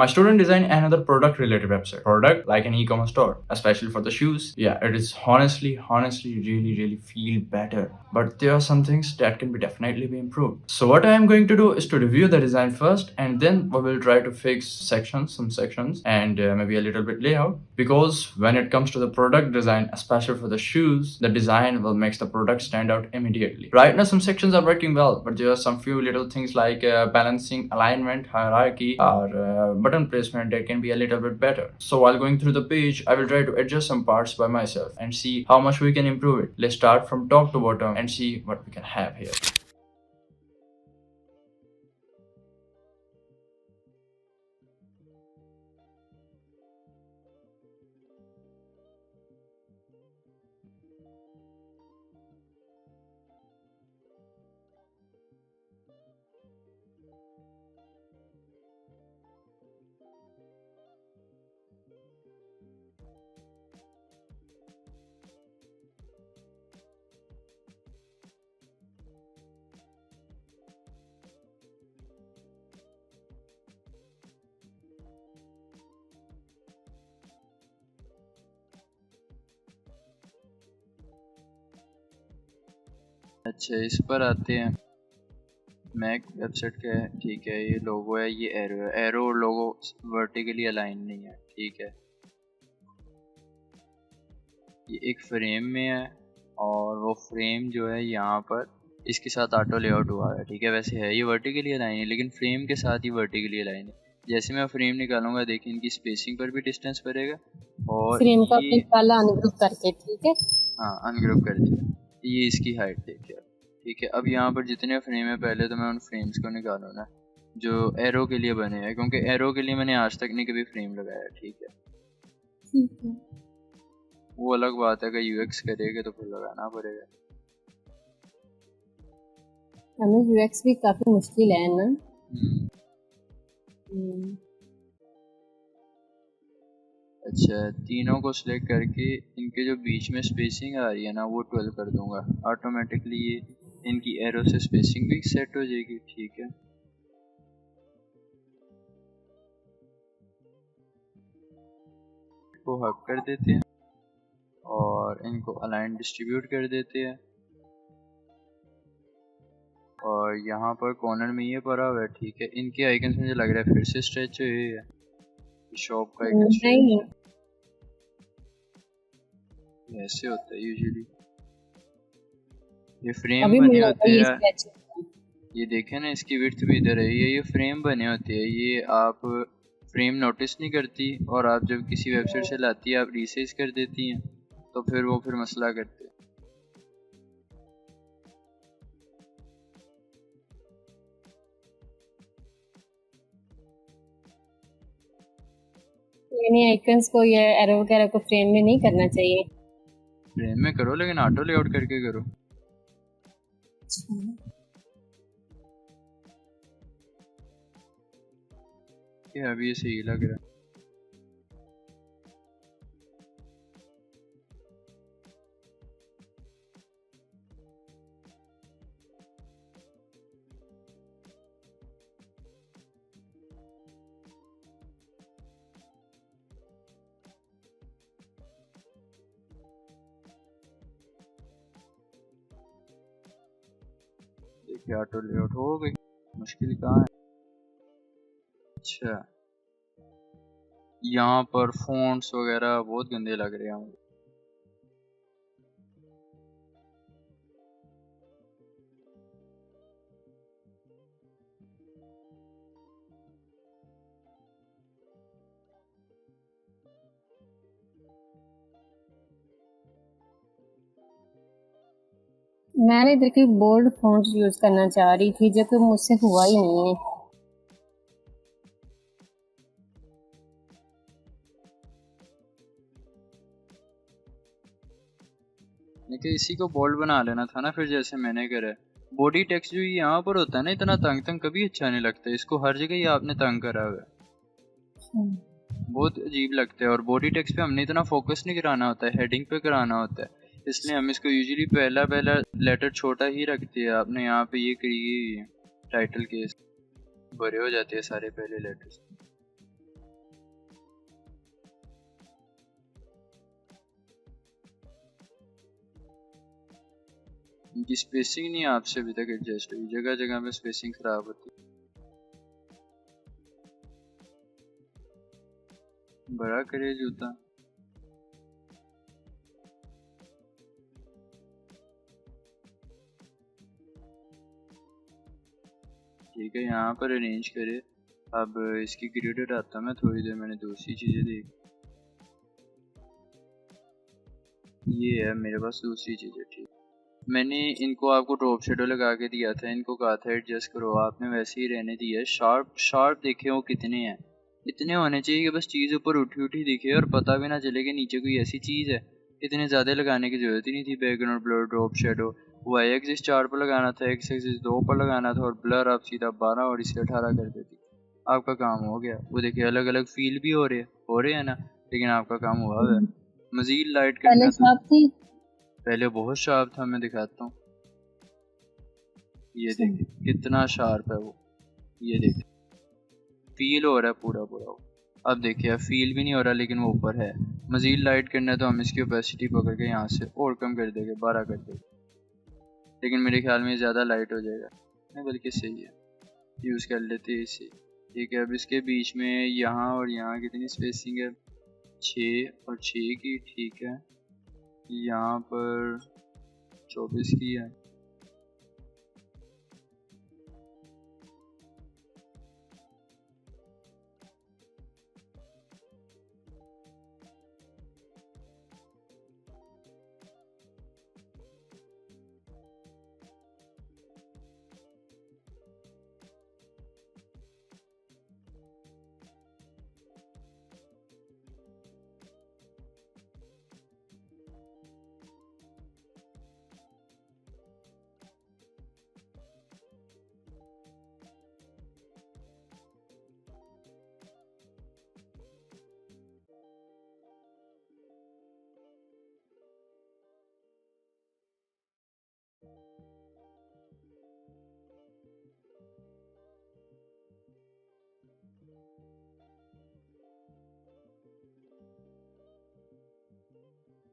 My student designed another product related website, product like an e-commerce store, especially for the shoes. Yeah, it is honestly really feel better. But there are some things that can be definitely be improved. So what I am going to do is to review the design first, and then we will try to fix some sections, and maybe a little bit layout. Because when it comes to the product design, especially for the shoes, the design will make the product stand out immediately. Right now, some sections are working well, but there are some few little things like balancing, alignment, hierarchy, or button placement that can be a little bit better. So while going through the page, I will try to adjust some parts by myself and see how much we can improve it. Let's start from top to bottom and see what we can have here. अच्छा, इस पर आते हैं। Mac website का है, ठीक है। ये लोगो है, ये एरो है। एरो और लोगो वर्टिकली अलाइन नहीं है, ठीक है। ये एक फ्रेम में है और वो फ्रेम जो है यहाँ पर इसके साथ ऑटो लेआउट हुआ है, ठीक है। वैसे है ये वर्टिकली अलाइन है, लेकिन फ्रेम के साथ ही वर्टिकली अलाइन है। जैसे मैं फ्रेम निकालूंगा, देखिए इनकी स्पेसिंग पर भी डिस्टेंस पड़ेगा और फ्रेम का ये निकाला अनग्रुप करके, ठीक है। हाँ, अनग्रुप कर दिया। ये इसकी हाइट देखिए, ठीक है। अब यहाँ पर जितने फ्रेम है, पहले तो मैं उन फ्रेम्स को निकालूँ ना जो एरो के लिए बने हैं, क्योंकि एरो के लिए मैंने आज तक नहीं कभी फ्रेम लगाया, ठीक है। ठीक है, वो अलग बात है कि यूएक्स करेगा तो फिर लगाना पड़ेगा। हमें यूएक्स भी काफी मुश्किल है ना। अच्छा, तीनों को सिलेक्ट करके इनके जो बीच में स्पेसिंग आ रही है ना, वो 12 कर दूंगा। ऑटोमेटिकली ये इनकी एरो से स्पेसिंग भी सेट हो जाएगी, ठीक है। को हक कर देते हैं और इनको अलाइन डिस्ट्रीब्यूट कर देते हैं। और यहाँ पर कॉर्नर में ये पड़ा हुआ है, ठीक है। इनके आइकन्स मुझे लग रहा है फिर से स्ट्रेच हुए है। शॉप का आइकन नहीं, ऐसे होता है यूजुअली। ये फ्रेम अभी बने मुझे होते ये हैं, स्केच ये देखें ना, इसकी विड्थ भी इधर है। ये फ्रेम बने होते हैं, ये आप फ्रेम नोटिस नहीं करती, और आप जब किसी वेबसाइट से लाती है, आप रीसाइज कर देती हैं, तो फिर वो मसला करते हैं। यानी आइकन्स को या एरो वगैरह को फ्रेम में नहीं करना चाहिए। फ्रेम में करो, लेकिन ऑटो लेआउट करके करो। ये अभी ये सही लग रहा है। देखिए ऑटो लेआउट हो गई, मुश्किल कहाँ है। अच्छा, यहाँ पर फ़ॉन्ट्स वगैरह बहुत गंदे लग रहे हैं मुझे। मैंने इधर की बोल्ड फॉन्ट्स यूज करना चाह रही थी, जो कि मुझसे हुआ ही नहीं है। लेकिन इसी को बोल्ड बना लेना था ना, फिर जैसे मैंने करा। बॉडी टेक्स्ट जो यहाँ पर होता है ना, इतना तंग तंग कभी अच्छा नहीं लगता। इसको हर जगह ही आपने तंग करा हुआ है, बहुत अजीब लगता है। और बॉडी टेक्स्ट पे हमने इतना फोकस नहीं कराना होता है, हेडिंग पे कराना होता है, इसलिए हम इसको यूजुअली पहला पहला लेटर छोटा ही रखते हैं। आपने यहाँ पे ये करी, टाइटल के बड़े हो जाते हैं सारे पहले लेटर्स। इनकी स्पेसिंग नहीं आपसे अभी तक एडजस्ट हुई, जगह जगह पे स्पेसिंग खराब होती है। बड़ा करे जूता। ठीक है, यहाँ पर अरेंज करे। अब इसकी ग्रिड हटाता मैं थोड़ी देर, मैंने दूसरी चीज़ें देखी। ये है मेरे पास दूसरी चीज़ें। ठीक, मैंने इनको आपको ड्रॉप शेडो लगा के दिया था, इनको कहा था एडजस्ट करो, आपने वैसे ही रहने दिया है। शार्प शार्प देखे वो कितने हैं, इतने होने चाहिए कि बस चीज़ ऊपर उठी उठी दिखे और पता भी ना चले कि नीचे कोई ऐसी चीज़ है। इतने ज़्यादा लगाने की ज़रूरत ही नहीं थी। Background blur, drop shadow, Y axis 4 पर लगाना था, एक्स एक्सिस 2 पर लगाना था, और ब्लर आप सीधा 12 और इसे 18 कर देती, आपका काम हो गया। वो देखिए अलग अलग फील भी हो रहे हैं ना, लेकिन आपका काम हुआ है। मजीद लाइट करना पहले तो शार्प थी। पहले बहुत शार्प था, मैं दिखाता हूँ। ये देखिए कितना शार्प है वो, ये देखिए फील हो रहा है पूरा पूरा वो। अब देखिए फील भी नहीं हो रहा, लेकिन वो ऊपर है। मजीद लाइट करना है तो हम इसकी ओपेसिटी पकड़ के यहाँ से और कम कर देंगे, 12 कर देंगे, लेकिन मेरे ख्याल में ज़्यादा लाइट हो जाएगा। नहीं बल्कि सही है, यूज़ कर लेते हैं इसे। ठीक है, अब इसके बीच में यहाँ और यहाँ कितनी स्पेसिंग है, 6 और 6 की। ठीक है, यहाँ पर 24 की है।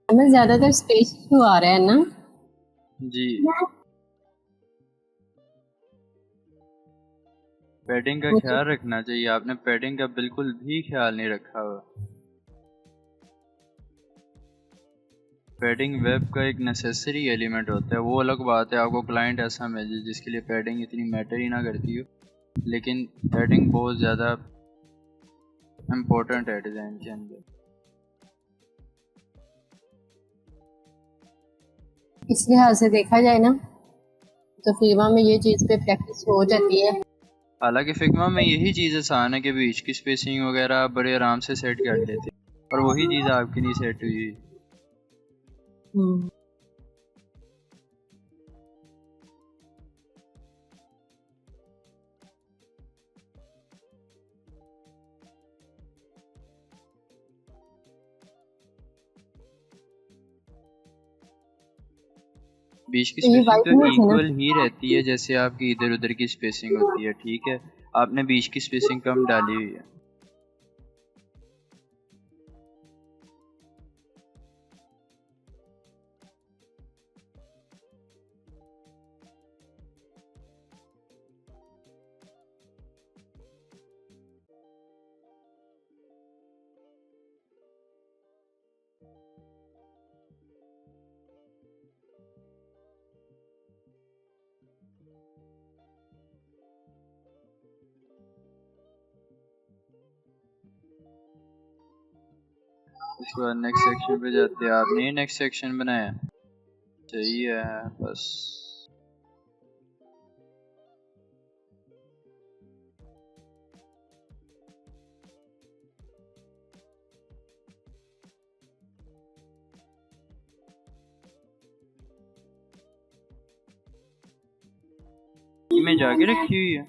हमें ज्यादातर स्पेस इशू आ रहा है ना। जी, पैडिंग का वो तो ख्याल रखना चाहिए, आपने पैडिंग का बिल्कुल भी ख्याल नहीं रखा हुआ। पैडिंग वेब का एक नेसेसरी एलिमेंट होता है। वो अलग बात है आपको क्लाइंट ऐसा मिल जाए जिसके लिए पैडिंग इतनी मैटर ही ना करती हो, लेकिन पैडिंग बहुत ज़्यादा इम्पोर्टेंट है डिज़ाइन के अंदर। इस लिहाज से देखा जाए ना, तो फिल्मा में ये चीज पे प्रैक्टिस हो जाती है। हालांकि फिग्मा में यही चीज़ आसान है कि बीच की स्पेसिंग वगैरह आप बड़े आराम से सेट कर लेते, और वही चीज़ आपकी नहीं सेट हुई। हम्म। बीच की तो ये स्पेसिंग वाइट तो में है ना। इक्वल ही रहती है जैसे आपकी इधर उधर की स्पेसिंग होती है। ठीक है, आपने बीच की स्पेसिंग कम डाली हुई है। इसके बाद नेक्स्ट सेक्शन पे जाते हैं। आपने ही नेक्स्ट सेक्शन बनाया, सही है। बस इमेज आगे रखी हुई है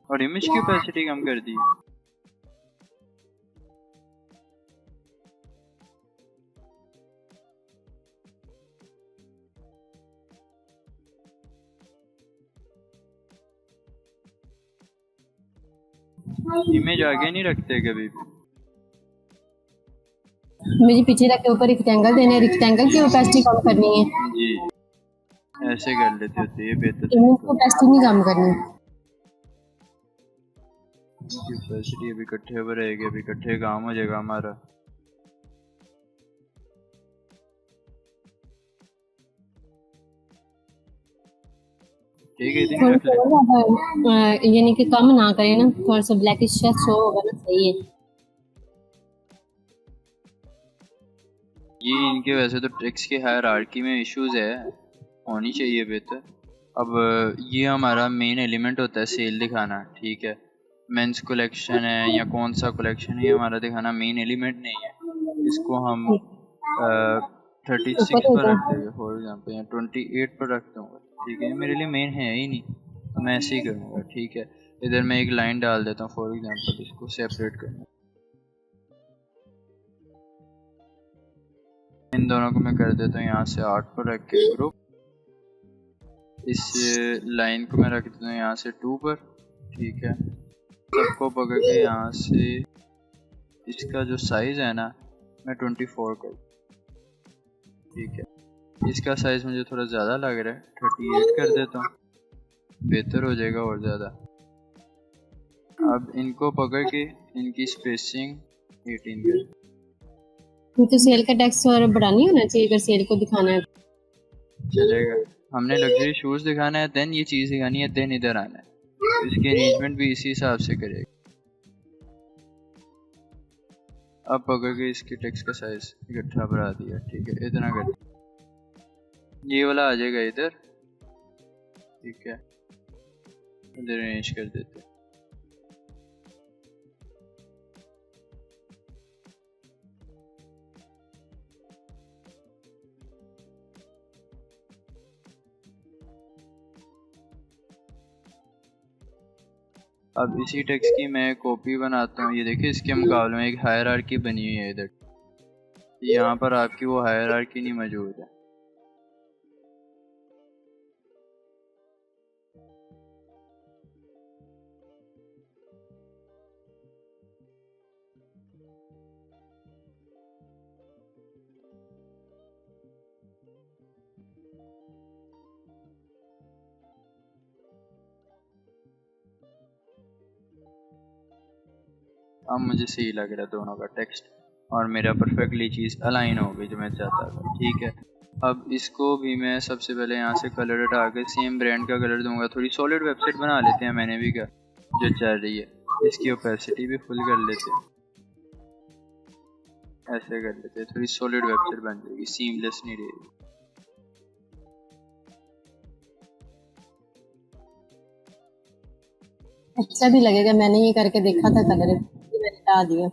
और इमेज की कैपेसिटी कम कर दी है। इमेज आगे नहीं रखते कभी भी। मुझे पीछे रख के ऊपर रेक्टेंगल देने, रेक्टेंगल की ओपेसिटी कम करनी है। जी, ऐसे कर लेते होते, ये बेहतर इनको तरीका। टेस्ट नहीं काम करनी। कैपेसिटी अभी इकट्ठे पर रहेगी, अभी इकट्ठे काम हो जाएगा हमारा। ठीक है, इतनी थोड़ा रख ले। सा ज्यादा यानी कि कम ना करें ना, थोड़ा सा ब्लैकिश शो होगा ना, सही है। ये इनके वैसे तो ट्रिक्स की हायरार्की में इश्यूज है, होनी चाहिए बेहतर। अब ये हमारा मेन एलिमेंट होता है सेल दिखाना, ठीक है। मेंस कलेक्शन है या कौन सा कलेक्शन है, ये हमारा दिखाना मेन एलिमेंट नहीं है। इसको हम ऊपर 36 हो पर रख जाए। देंगे फॉर एग्जांपल, या 28 पर रख दूंगा, ठीक है। ये मेरे लिए मेन है ही नहीं, तो मैं ऐसे ही करूँगा, ठीक है। इधर मैं एक लाइन डाल देता हूँ फॉर एग्जांपल, इसको सेपरेट करना। इन दोनों को मैं कर देता हूँ यहाँ से 8 पर रख के ग्रुप। इस लाइन को मैं रख देता हूँ यहाँ से 2 पर, ठीक है। सबको पकड़ के यहाँ से इसका जो साइज़ है ना, मैं 24 कर, ठीक है। इसका साइज़ मुझे थोड़ा ज़्यादा लग रहा है, 38 कर देता हूँ, बेहतर हो जाएगा और ज़्यादा। अब इनको पकड़ के इनकी स्पेसिंग 18 कर, तो सेल का टैक्स और बढ़ानी होना चाहिए अगर सेल को दिखाना है। चलेगा। हमने लग्जरी शूज़ दिखाना है, देन ये चीज़ दिखानी है, देन इधर आना है, तो इसकी अरेंजमेंट भी इसी हिसाब से करेगा। अब पकड़ के इसके टेक्स्ट का साइज इकट्ठा बढ़ा दिया, ठीक है, इतना कर दिया। ये वाला आ जाएगा इधर, ठीक है, इधर अरेंज कर देते हैं। अब इसी टेक्स्ट की मैं कॉपी बनाता हूँ। ये देखिए, इसके मुकाबले में एक हायरार्की बनी हुई है इधर, यहाँ पर आपकी वो हायरार्की नहीं मौजूद है। अब मुझे सही लग रहा है दोनों का टेक्स्ट, और मेरा परफेक्टली चीज़ अलाइन हो गई जो मैं चाहता था, ठीक है। अब इसको भी मैं सबसे पहले यहाँ से कलर हटा के सेम ब्रांड का कलर दूंगा। थोड़ी सॉलिड वेबसाइट बना लेते हैं, मैंने भी क्या जो चल रही है, इसकी ओपेसिटी भी फुल कर लेते हैं, ऐसे कर लेते हैं, थोड़ी सॉलिड वेबसाइट बन जाएगी, सीमलेस नहीं रहेगी। अच्छा भी लगेगा, मैंने ये करके देखा था कलर, मैंने हटा दिया।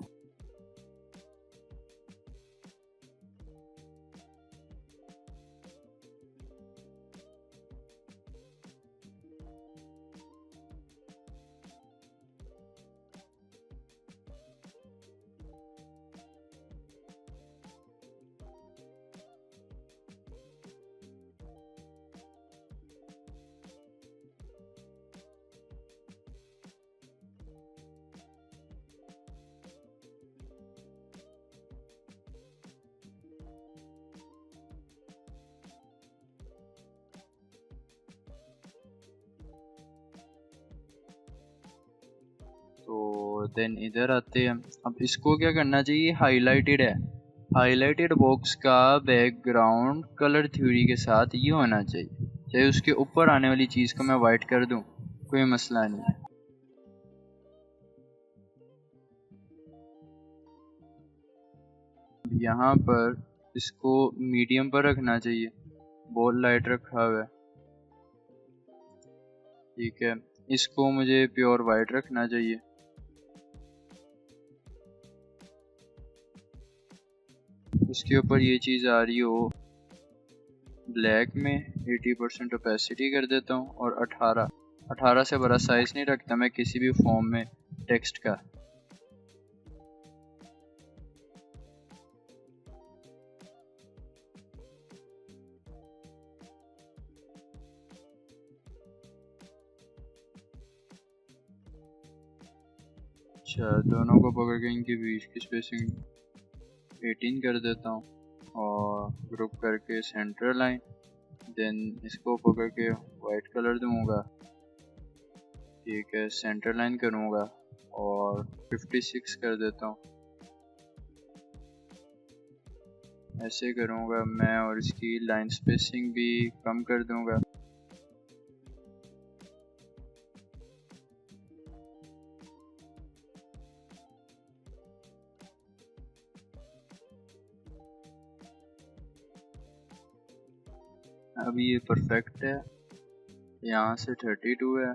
तो देन इधर आते हैं। अब इसको क्या करना चाहिए, हाईलाइटेड है, हाईलाइटेड बॉक्स का बैकग्राउंड कलर थ्योरी के साथ ये होना चाहिए, चाहे उसके ऊपर आने वाली चीज़ को मैं वाइट कर दूं, कोई मसला नहीं है। यहाँ पर इसको मीडियम पर रखना चाहिए, बहुत लाइट रखा हुआ है, ठीक है। इसको मुझे प्योर वाइट रखना चाहिए, उसके ऊपर ये चीज़ आ रही हो ब्लैक में, 80% ओपेसिटी कर देता हूँ, और 18 से बड़ा साइज नहीं रखता मैं किसी भी फॉर्म में टेक्स्ट का। अच्छा, दोनों को पकड़ के इनके बीच की स्पेसिंग 18 कर देता हूँ, और ग्रुप करके सेंटर लाइन देन इसको पकड़ के वाइट कलर दूंगा, ठीक है, सेंटर लाइन करूँगा और 56 कर देता हूँ, ऐसे करूँगा मैं, और इसकी लाइन स्पेसिंग भी कम कर दूँगा। अभी ये परफेक्ट है, यहाँ से 32 है।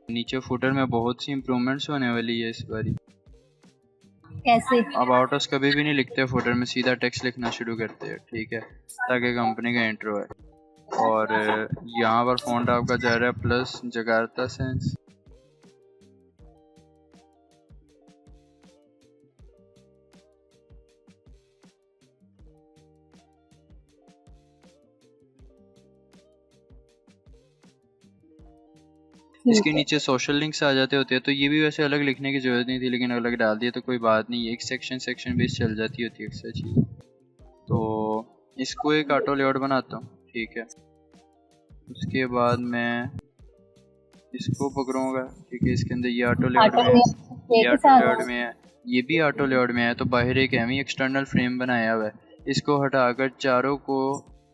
नीचे फुटर में बहुत सी इम्प्रूवमेंट्स होने वाली है इस बारी। कैसे? अब आउटर्स कभी भी नहीं लिखते फुटर में, सीधा टेक्स्ट लिखना शुरू करते हैं, ठीक है, ताकि कंपनी का इंट्रो है। और यहाँ पर फ़ॉन्ट आपका जा रहा है प्लस जगार्ता सेंस। इसके नीचे सोशल लिंक्स आ जाते होते हैं, तो ये भी वैसे अलग लिखने की ज़रूरत नहीं थी, लेकिन अलग डाल दिया तो कोई बात नहीं, एक सेक्शन बेस चल जाती होती है अक्सर चीज़। तो इसको एक ऑटो लेआउट बनाता हूँ, ठीक है। उसके बाद मैं इसको पकड़ूंगा, ठीक है, इसके अंदर ये ऑटो लेआउट में है, ये ऑटो लेआउट में है, ये भी ऑटो लेआउट में है। तो बाहर एक एमी एक्सटर्नल फ्रेम बनाया हुआ है, इसको हटाकर चारों को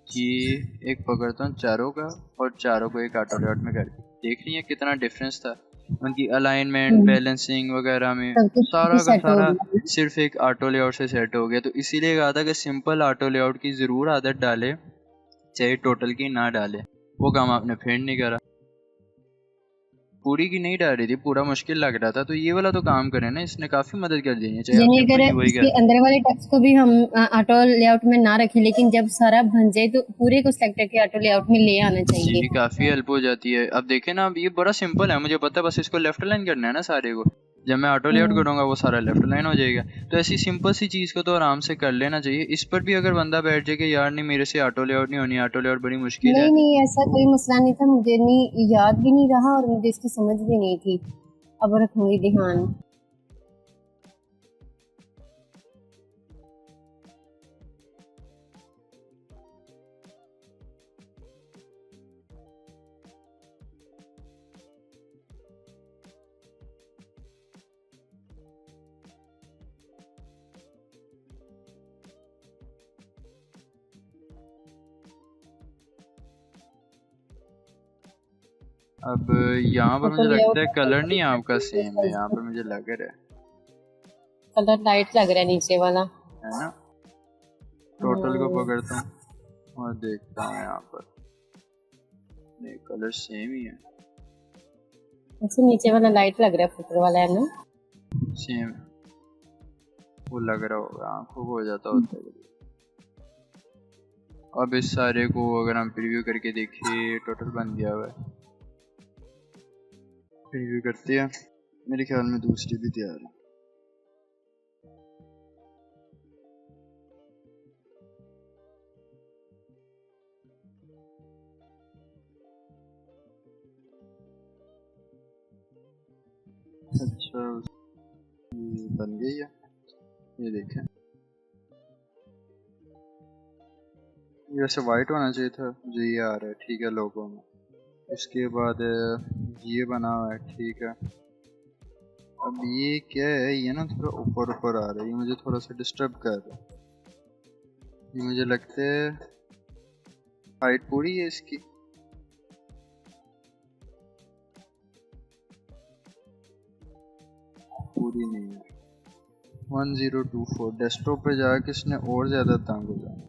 ये एक पकड़ता हूँ, चारों का, और चारों को एक ऑटो लेआउट में करके देख लिया कितना डिफरेंस था उनकी अलाइनमेंट, बैलेंसिंग वगैरह में, सब कुछ सारा का सेट हो सारा गया। सिर्फ एक ऑटो लेआउट से सेट हो गया। तो इसीलिए कहा था कि सिंपल ऑटो लेआउट की ज़रूर आदत डाले, चाहे टोटल की ना डाले। वो काम आपने फिर नहीं करा, पूरी की नहीं डाल रही थी, पूरा मुश्किल लग रहा था, तो ये वाला तो काम करे ना, इसने काफ़ी मदद कर दी है, चाहे आप यानी सिंपल अगर की वही इसके कर। अंदर वाले टेक्स्ट को भी हम ऑटो लेआउट में ना रखें, लेकिन जब सारा बन जाए तो पूरे को सिलेक्ट करके ऑटो लेआउट में ले आना जी चाहिए। काफ़ी हेल्प हो जाती है। अब देखें ना, अब ये बड़ा सिंपल है, मुझे पता है, बस इसको लेफ्ट लाइन करना है ना सारे को। जब मैं ऑटो लेआउट करूँगा वो सारा लेफ्ट लाइन हो जाएगा। तो ऐसी सिंपल सी चीज़ को तो आराम से कर लेना चाहिए। इस पर भी अगर बंदा बैठ जाए कि यार नहीं मेरे से ऑटो लेआउट नहीं होनी, ऑटो लेआउट बड़ी मुश्किल है, नहीं नहीं, ऐसा कोई मसला नहीं था, मुझे नहीं याद भी नहीं रहा और मुझे इसकी समझ भी नहीं थी। अब रखूंगी ध्यान। अब यहाँ पर ऑटो मुझे लगता है लेआउट कलर नहीं आपका सेम है, यहाँ पर मुझे लग रहा कलर लाइट लग रहा है नीचे वाला। है ना। टोटल को पकड़ता हूँ और देखता हूँ यहाँ पर, नहीं कलर सेम ही है, अच्छा, नीचे वाला लाइट लग रहा है, फुटर वाला है ना। सेम वो लग रहा होगा, आंखों को हो जाता होता है। अब इस सारे को अगर हम प्रीव्यू करके देखें, टोटल बन गया हुआ है। प्रीव्यू करते हैं, मेरे ख्याल में दूसरी भी तैयार है। अच्छा ये बन गई है, ये देखें, ये वैसे वाइट होना चाहिए था, जो ये आ रहा है, ठीक है, लोगों में। इसके बाद ये बना हुआ है, ठीक है। अब ये क्या है, ये ना थोड़ा ऊपर ऊपर आ रहा है, ये मुझे थोड़ा सा डिस्टर्ब कर रहा है। ये मुझे लगता है हाइट पूरी है इसकी, पूरी नहीं है। 1024 डेस्कटॉप पे जाके इसने और ज़्यादा तंग हो जाना।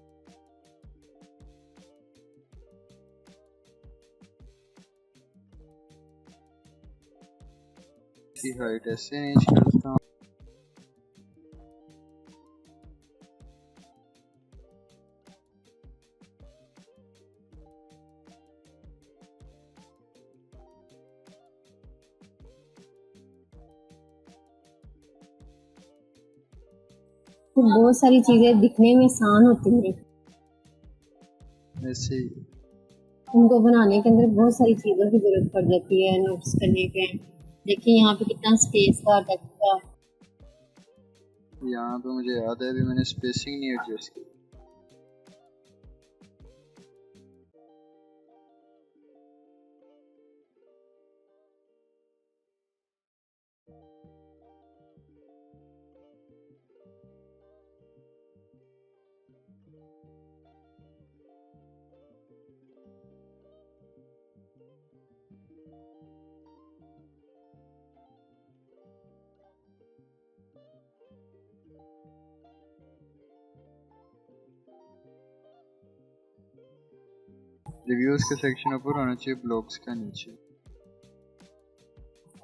इसकी हाइट ऐसे नहीं करता, तो बहुत सारी चीजें दिखने में आसान होती हैं, ऐसे ही। उनको बनाने के अंदर बहुत सारी चीजों की जरूरत पड़ जाती है नोट्स करने पे। देखिए यहाँ पे कितना स्पेस का टेक्स्ट का। यहाँ पे मुझे याद है अभी मैंने स्पेसिंग नहीं एडजस्ट की। रिव्यूज के सेक्शन ऊपर होना चाहिए, ब्लॉग्स का नीचे।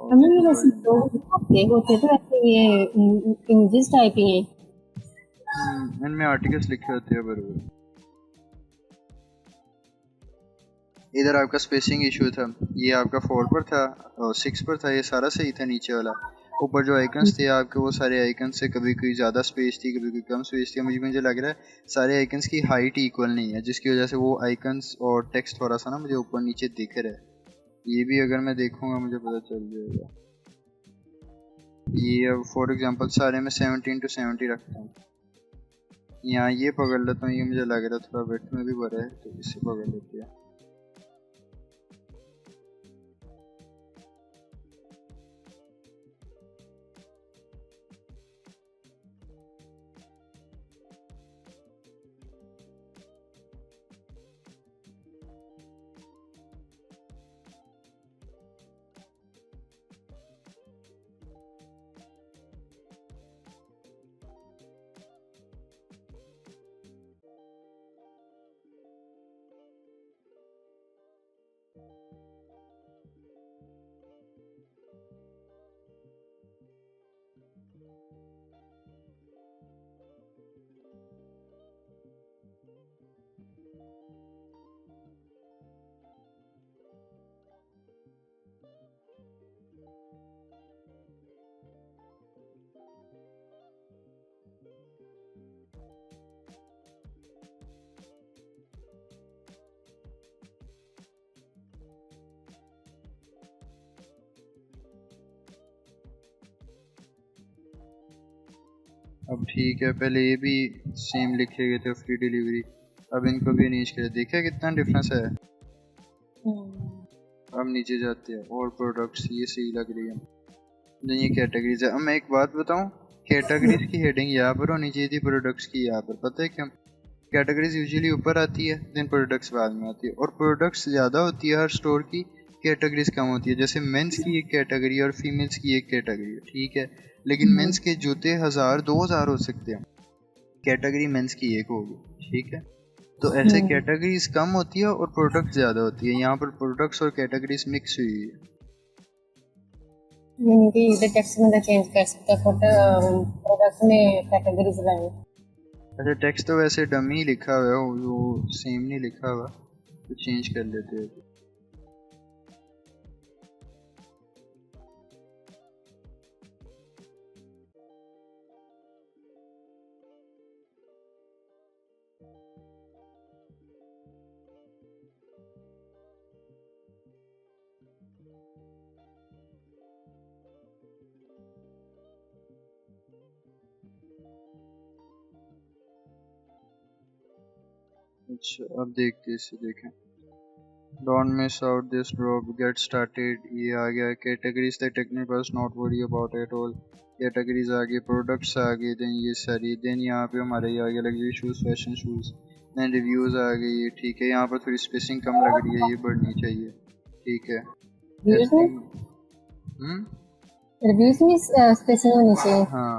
हमें भी वैसे दो होते तो ऐसे ये इमेजेस टाइप ही हैं। इनमें आर्टिकल्स लिखे होते हैं बरोबर। इधर आपका स्पेसिंग इशू था, ये आपका 4 पर था और 6 पर था, ये सारा सही था नीचे वाला। ऊपर जो आइकन्स थे आपके, वो सारे आइकन्स से कभी कोई ज़्यादा स्पेस थी, कभी कोई कम स्पेस थी। मुझे लग रहा है सारे आइकन्स की हाइट इक्वल नहीं है, जिसकी वजह से वो आइकन्स और टेक्स्ट थोड़ा सा ना मुझे ऊपर नीचे दिख रहा है। ये भी अगर मैं देखूंगा मुझे पता चल जाएगा। ये अब फॉर एग्जांपल सारे में 17 to 70 रखता हूँ। यहाँ ये पकड़ लेता हूँ, ये मुझे लग रहा है थोड़ा वेट में भी बड़ा है, तो इसे पकड़ लेते हैं। अब ठीक है, पहले ये भी सेम लिखे गए थे फ्री डिलीवरी, अब इनको भी अरेंज कर। देखा कितना डिफरेंस है। अब नीचे जाते हैं और प्रोडक्ट्स, ये सही लग रही है। नहीं ये कैटेगरीज है। अब मैं एक बात बताऊं, कैटेगरीज की हेडिंग यहाँ पर होनी चाहिए थी, प्रोडक्ट्स की यहाँ पर। पता है क्यों? कैटेगरीज यूजुअली ऊपर आती है, देन प्रोडक्ट्स बाद में आती है, और प्रोडक्ट्स ज़्यादा होती है हर स्टोर की, कैटेगरीज कम होती है। जैसे मेंस की एक कैटेगरी और फीमेल्स की एक कैटेगरी है, ठीक है, लेकिन मेंस के जूते 1000 2000 हो सकते हैं, कैटेगरी मेंस की एक होगी, ठीक है। तो ऐसे कैटेगरीज कम होती है और प्रोडक्ट ज़्यादा होती है। यहाँ पर प्रोडक्ट्स और कैटेगरीज मिक्स हुई है। यानी कि इधर टेक्स्ट में चेंज कर सकते हैं, प्रोडक्ट में कैटेगरीज लाएंगे। अच्छा टेक्स्ट तो वैसे डमी लिखा हुआ है, वो सेम नहीं लिखा हुआ, तो चेंज कर लेते हैं। अच्छा अब देखते इसे, देखें। Don't miss out this drop, get started, ये आ गया। कैटेगरीज द टेक्निकल बस not worry about it all. Categories आ गई, प्रोडक्ट्स आ गए, देन ये सारी, देन यहाँ पे हमारे ये आ गया luxury shoes, fashion shoes, then reviews आ गई। ठीक है, यहाँ पर थोड़ी स्पेसिंग कम लग रही है, ये बढ़नी चाहिए, ठीक है। रिव्यूज में स्पेसिंग होनी चाहिए। हाँ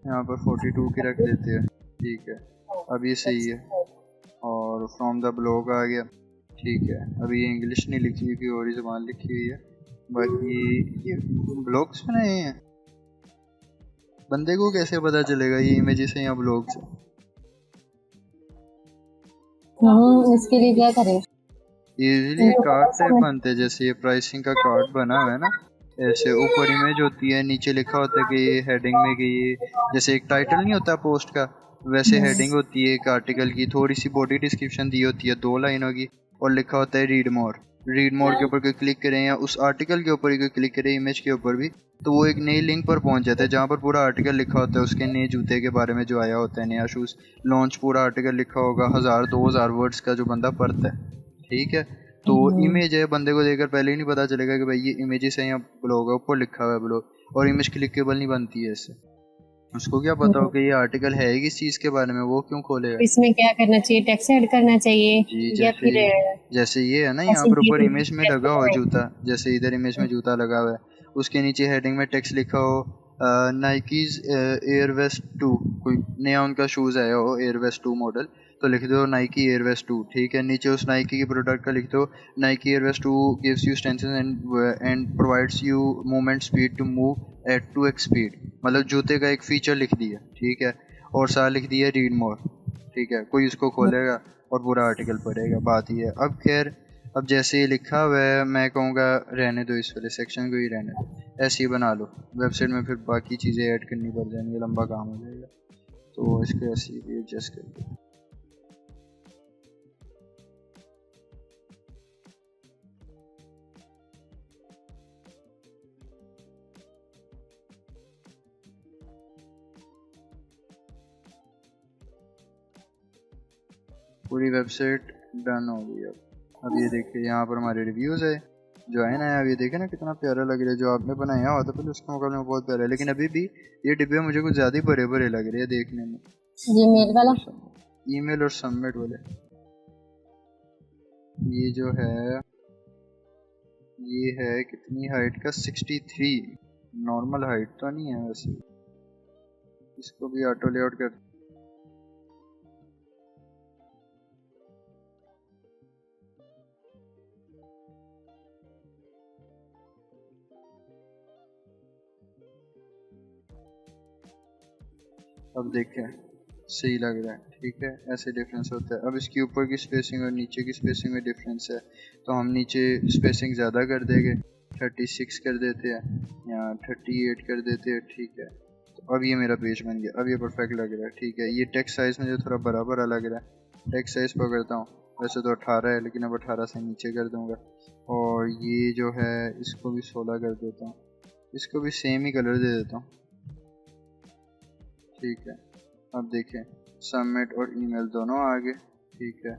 यहाँ पर 42 की रख देते हैं, ठीक है। अब ये सही है। और फ्रॉम द ब्लॉग आ गया, ठीक है। अभी ये इंग्लिश नहीं लिखी हुई, कोई और ही ज़बान लिखी हुई है। बाकी ये ब्लॉग्स बनाए हैं, बंदे को कैसे पता चलेगा ये इमेजेस हैं या ब्लॉग्स हैं? इसके लिए क्या करें? यूजुअली कार्ड टाइप बनते हैं, जैसे ये प्राइसिंग का कार्ड बना हुआ है ना, ऐसे ऊपर इमेज होती है, नीचे लिखा होता है कि ये हेडिंग में कि ये जैसे एक टाइटल नहीं होता पोस्ट का, वैसे हेडिंग होती है एक आर्टिकल की, थोड़ी सी बॉडी डिस्क्रिप्शन दी होती है 2 लाइनों की, और लिखा होता है रीड मोर। रीड मोर के ऊपर कोई क्लिक करें या उस आर्टिकल के ऊपर ही कोई क्लिक करें, इमेज के ऊपर भी, तो वो एक नई लिंक पर पहुंच जाता है जहाँ पर पूरा आर्टिकल लिखा होता है उसके नए जूते के बारे में जो आया होता है, नया शूज़ लॉन्च, पूरा आर्टिकल लिखा होगा 1000-2000 वर्ड्स का जो बंदा पढ़ता है, ठीक है। तो इमेज है, बंदे को देखकर पहले ही नहीं पता चलेगा कि भाई ये इमेजेस है या ब्लॉग है, ऊपर लिखा हुआ है ब्लॉग, और इमेज क्लिकेबल नहीं बनती है इससे। उसको क्या पता हो कि ये आर्टिकल है ही किस चीज़ के बारे में, वो क्यों खोलेगा। इसमें क्या करना चाहिए, टेक्स्ट ऐड करना चाहिए जी, या जैसे फिर जैसे ये है ना, यहाँ ऐसे पर ऊपर जीरो इमेज में लगा हुआ जूता, जैसे इधर इमेज में जूता लगा हुआ है, उसके नीचे हेडिंग में टेक्स्ट लिखा हो नाइकीज एयरवेस्ट 2, कोई नया उनका शूज़ आया हो एयरवेस्ट 2 मॉडल, तो लिख दो नाइकी एयरवेस्ट 2, ठीक है। नीचे उस नाइकी की प्रोडक्ट का लिख दो Nike air vest 2 gives you strength and provides you movement speed to move at 2x speed, मतलब जूते का एक फीचर लिख दिया, ठीक है। और साथ लिख दिया रीड मोर, ठीक है। कोई उसको खोलेगा और पूरा आर्टिकल पढ़ेगा, बात ही है। अब खैर, अब जैसे ये लिखा हुआ है, मैं कहूँगा रहने दो, इस वाले सेक्शन को ही रहने दो, ऐसे ही बना लो। वेबसाइट में फिर बाकी चीज़ें ऐड करनी पड़ जाएंगी, लंबा काम हो जाएगा, तो इसको ऐसे ही एडजस्ट कर दो। पूरी वेबसाइट डन हो गई। अब ये देखिए यहाँ पर हमारे रिव्यूज़ है जो है ना, अब ये देखे ना कितना प्यारा लग रहा है। जो आपने बनाया हुआ था पहले उसके मुकाबले में बहुत प्यारा है, लेकिन अभी भी ये डिब्बे मुझे कुछ ज़्यादा ही बड़े बड़े लग रहे हैं देखने में। ये मेल वाला ईमेल और सबमिट वाले, ये जो है ये है कितनी हाइट का, 63, नॉर्मल हाइट तो नहीं है वैसे। इसको भी ऑटो लेआउट कर, अब देखें सही लग रहा है, ठीक है। ऐसे डिफरेंस होता है। अब इसके ऊपर की स्पेसिंग और नीचे की स्पेसिंग में डिफरेंस है, तो हम नीचे स्पेसिंग ज़्यादा कर देंगे, 36 कर देते हैं या 38 कर देते हैं, ठीक है। तो अब ये मेरा पेज बन गया, अब ये परफेक्ट लग रहा है, ठीक है। ये टेक्स्ट साइज़ मुझे थोड़ा बड़ा बड़ा लग रहा है, टेक्स्ट साइज़ पकड़ता हूँ, वैसे तो 18 है लेकिन अब 18 से नीचे कर दूँगा। और ये जो है इसको भी 16 कर देता हूँ, इसको भी सेम ही कलर दे देता हूँ, ठीक है। अब देखें सबमिट और ईमेल दोनों आ गए, ठीक है।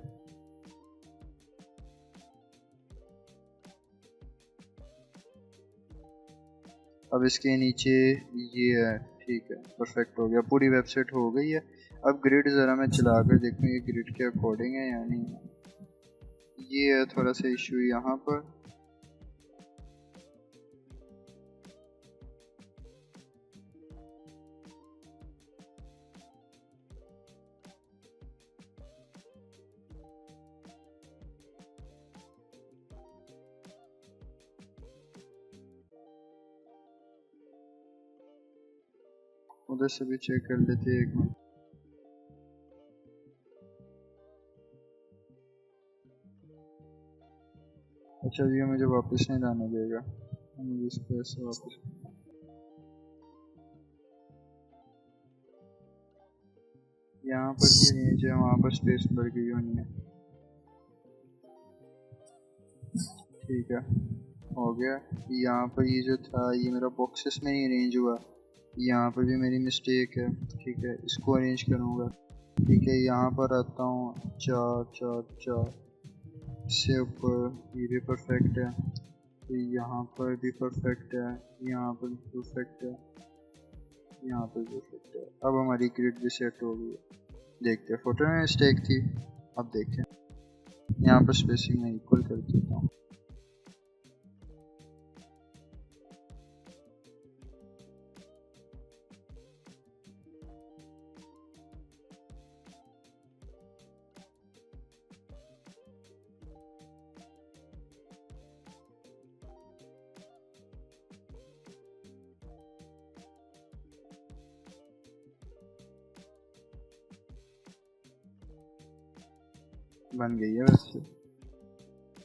अब इसके नीचे ये है, ठीक है, परफेक्ट हो गया, पूरी वेबसाइट हो गई है। अब ग्रिड ज़रा मैं चला कर देखूँ ये ग्रिड के अकॉर्डिंग है या नहीं है। ये है थोड़ा सा इशू यहाँ पर, उधर से भी चेक कर लेते हैं एक मिनट। अच्छा ये मुझे वापस नहीं लाने देगा, मुझे इसको ऐसे वापस, यहाँ पर ये रेंज है, वहाँ पर स्पेस बढ़ गई होनी है, ठीक है। हो गया। यहाँ पर ये जो था ये मेरा बॉक्सेस में नहीं अरेंज हुआ, यहाँ पर भी मेरी मिस्टेक है, ठीक है। इसको अरेंज करूँगा, ठीक है। यहाँ पर आता हूँ 4 4 4 से ऊपर, ये भी परफेक्ट है, तो यहाँ पर भी परफेक्ट है, यहाँ पर भी परफेक्ट है, यहाँ पर भी परफेक्ट है। अब हमारी ग्रिड भी सेट हो गई है। देखते हैं, फोटो में मिस्टेक थी, अब देखें। यहाँ पर स्पेसिंग में इक्वल कर देता हूँ, बन गई है वैसे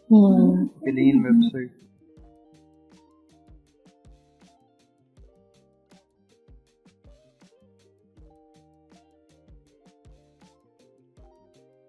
हम्म क्लीन वेबसाइट।